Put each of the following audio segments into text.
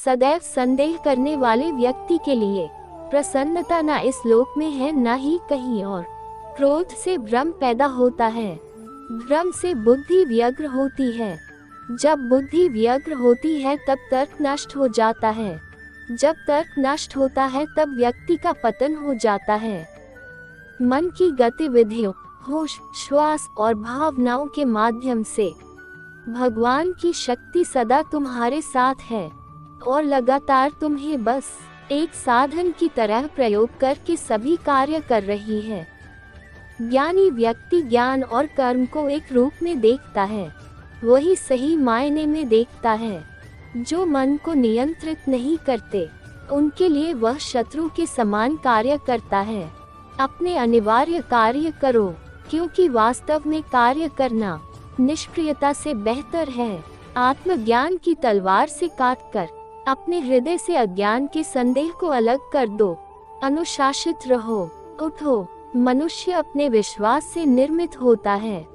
सदैव संदेह करने वाले व्यक्ति के लिए प्रसन्नता न इस लोक में है न ही कहीं और। क्रोध से भ्रम पैदा होता है, भ्रम से बुद्धि व्यग्र होती है। जब बुद्धि व्यग्र होती है तब तर्क नष्ट हो जाता है, जब तर्क नष्ट होता है तब व्यक्ति का पतन हो जाता है। मन की गतिविधियों, होश, श्वास और भावनाओं के माध्यम से भगवान की शक्ति सदा तुम्हारे साथ है और लगातार तुम्हें बस एक साधन की तरह प्रयोग करके सभी कार्य कर रही है। ज्ञानी व्यक्ति ज्ञान और कर्म को एक रूप में देखता है, वही सही मायने में देखता है। जो मन को नियंत्रित नहीं करते, उनके लिए वह शत्रु के समान कार्य करता है। अपने अनिवार्य कार्य करो, क्योंकि वास्तव में कार्य करना निष्क्रियता से बेहतर है। आत्मज्ञान की तलवार से काटकर अपने हृदय से अज्ञान के संदेह को अलग कर दो। अनुशासित रहो, उठो। मनुष्य अपने विश्वास से निर्मित होता है।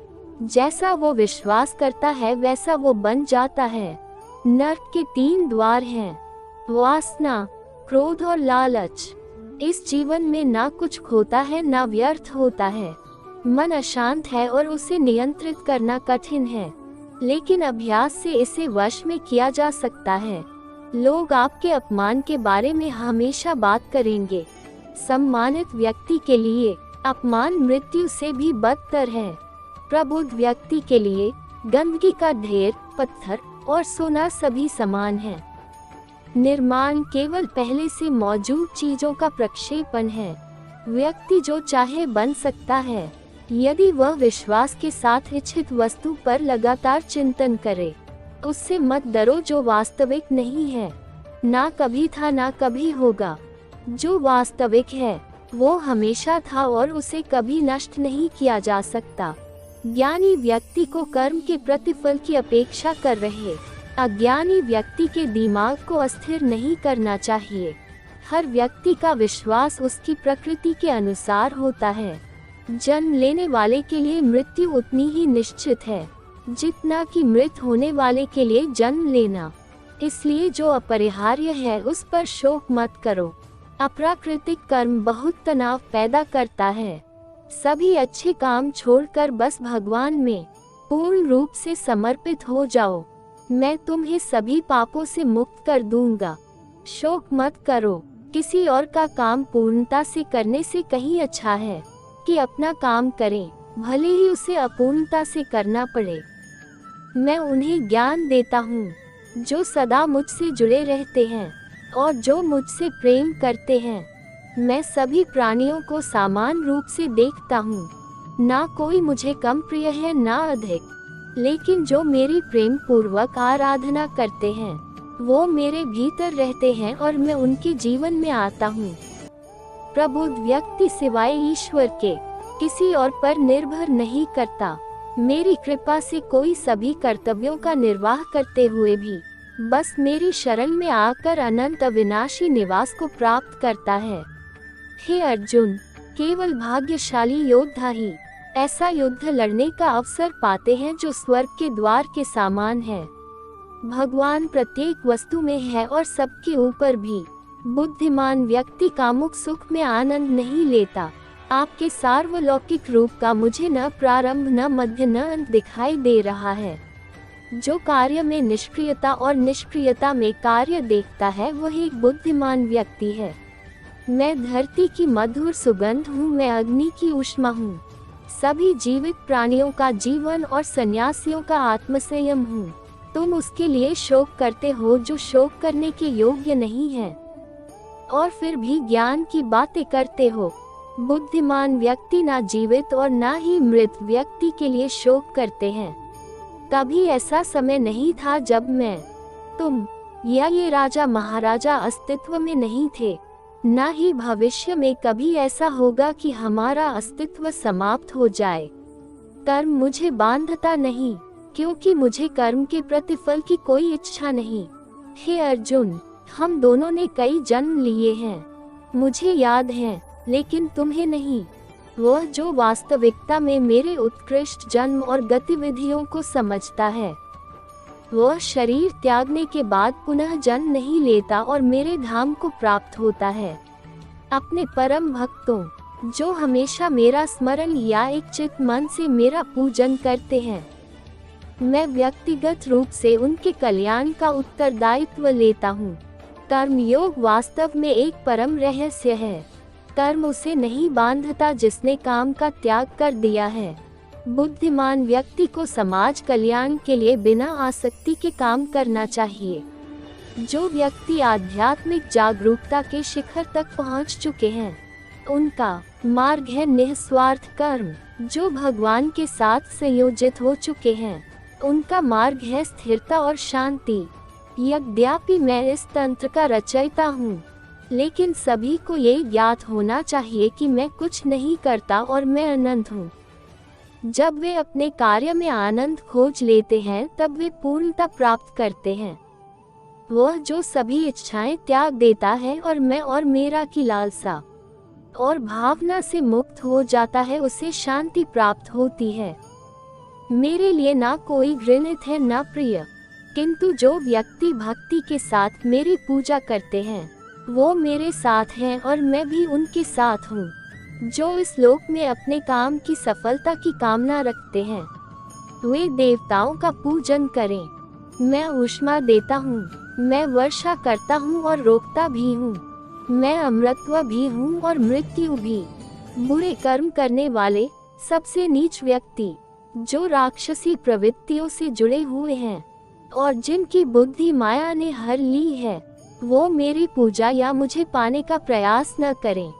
जैसा वो विश्वास करता है वैसा वो बन जाता है। नर्क के 3 द्वार हैं, वासना, क्रोध और लालच। इस जीवन में ना कुछ खोता है ना व्यर्थ होता है। मन अशांत है और उसे नियंत्रित करना कठिन है, लेकिन अभ्यास से इसे वश में किया जा सकता है। लोग आपके अपमान के बारे में हमेशा बात करेंगे। सम्मानित व्यक्ति के लिए अपमान मृत्यु से भी बदतर है। प्रबुद्ध व्यक्ति के लिए गंदगी का ढेर, पत्थर और सोना सभी समान है। निर्माण केवल पहले से मौजूद चीजों का प्रक्षेपण है। व्यक्ति जो चाहे बन सकता है, यदि वह विश्वास के साथ इच्छित वस्तु पर लगातार चिंतन करे। उससे मत डरो जो वास्तविक नहीं है, ना कभी था ना कभी होगा। जो वास्तविक है वो हमेशा था और उसे कभी नष्ट नहीं किया जा सकता। ज्ञानी व्यक्ति को कर्म के प्रतिफल की अपेक्षा कर रहे अज्ञानी व्यक्ति के दिमाग को अस्थिर नहीं करना चाहिए। हर व्यक्ति का विश्वास उसकी प्रकृति के अनुसार होता है। जन्म लेने वाले के लिए मृत्यु उतनी ही निश्चित है जितना कि मृत होने वाले के लिए जन्म लेना। इसलिए जो अपरिहार्य है उस पर शोक मत करो। अप्राकृतिक कर्म बहुत तनाव पैदा करता है। सभी अच्छे काम छोड़कर बस भगवान में पूर्ण रूप से समर्पित हो जाओ। मैं तुम्हें सभी पापों से मुक्त कर दूंगा। शोक मत करो। किसी और का काम पूर्णता से करने से कहीं अच्छा है कि अपना काम करें, भले ही उसे अपूर्णता से करना पड़े। मैं उन्हें ज्ञान देता हूँ जो सदा मुझसे जुड़े रहते हैं और जो मुझसे प्रेम करते हैं। मैं सभी प्राणियों को समान रूप से देखता हूँ। ना कोई मुझे कम प्रिय है ना अधिक, लेकिन जो मेरी प्रेम पूर्वक आराधना करते हैं वो मेरे भीतर रहते हैं और मैं उनके जीवन में आता हूँ। प्रबुद्ध व्यक्ति सिवाय ईश्वर के किसी और पर निर्भर नहीं करता। मेरी कृपा से कोई सभी कर्तव्यों का निर्वाह करते हुए भी बस मेरी शरण में आकर अनंत अविनाशी निवास को प्राप्त करता है। हे अर्जुन, केवल भाग्यशाली योद्धा ही ऐसा युद्ध लड़ने का अवसर पाते हैं जो स्वर्ग के द्वार के समान है। भगवान प्रत्येक वस्तु में है और सबके ऊपर भी। बुद्धिमान व्यक्ति कामुक सुख में आनंद नहीं लेता। आपके सार्वलौकिक रूप का मुझे न प्रारंभ न मध्य न अंत दिखाई दे रहा है। जो कार्य में निष्क्रियता और निष्क्रियता में कार्य देखता है वह एक बुद्धिमान व्यक्ति है। मैं धरती की मधुर सुगंध हूँ, मैं अग्नि की ऊष्मा हूँ। सभी जीवित प्राणियों का जीवन और सन्यासियों का आत्मसंयम हूँ। तुम उसके लिए शोक करते हो जो शोक करने के योग्य नहीं है, और फिर भी ज्ञान की बातें करते हो। बुद्धिमान व्यक्ति ना जीवित और ना ही मृत व्यक्ति के लिए शोक करते हैं। कभी ऐसा समय नहीं था जब मैं, तुम या ये राजा महाराजा अस्तित्व में नहीं थे। ना ही भविष्य में कभी ऐसा होगा कि हमारा अस्तित्व समाप्त हो जाए। कर्म मुझे बांधता नहीं, क्योंकि मुझे कर्म के प्रतिफल की कोई इच्छा नहीं। हे अर्जुन, हम दोनों ने कई जन्म लिए हैं, मुझे याद है, लेकिन तुम्हें नहीं। वह जो वास्तविकता में मेरे उत्कृष्ट जन्म और गतिविधियों को समझता है, वह शरीर त्यागने के बाद पुनः जन्म नहीं लेता और मेरे धाम को प्राप्त होता है। अपने परम भक्तों जो हमेशा मेरा स्मरण या एक चित मन से मेरा पूजन करते हैं, मैं व्यक्तिगत रूप से उनके कल्याण का उत्तरदायित्व लेता हूँ। कर्मयोग वास्तव में एक परम रहस्य है। कर्म उसे नहीं बांधता जिसने काम का त्याग कर दिया है। बुद्धिमान व्यक्ति को समाज कल्याण के लिए बिना आसक्ति के काम करना चाहिए। जो व्यक्ति आध्यात्मिक जागरूकता के शिखर तक पहुंच चुके हैं, उनका मार्ग है निस्वार्थ कर्म। जो भगवान के साथ संयोजित हो चुके हैं, उनका मार्ग है स्थिरता और शांति। यद्यपि मैं इस तंत्र का रचयिता हूँ, लेकिन सभी को ये ज्ञात होना चाहिए कि मैं कुछ नहीं करता और मैं अनंत हूँ। जब वे अपने कार्य में आनंद खोज लेते हैं, तब वे पूर्णता प्राप्त करते हैं। वह जो सभी इच्छाएं त्याग देता है और मैं और मेरा की लालसा और भावना से मुक्त हो जाता है, उसे शांति प्राप्त होती है। मेरे लिए ना कोई घृणित है ना प्रिय, किंतु जो व्यक्ति भक्ति के साथ मेरी पूजा करते हैं, वो मेरे साथ हैं और मैं भी उनके साथ हूँ। जो इस लोक में अपने काम की सफलता की कामना रखते हैं, वे देवताओं का पूजन करें। मैं ऊष्मा देता हूँ, मैं वर्षा करता हूँ और रोकता भी हूँ। मैं अमृतत्व भी हूँ और मृत्यु भी। बुरे कर्म करने वाले, सबसे नीच व्यक्ति, जो राक्षसी प्रवृत्तियों से जुड़े हुए हैं और जिनकी बुद्धि माया ने हर ली है, वो मेरी पूजा या मुझे पाने का प्रयास न करें।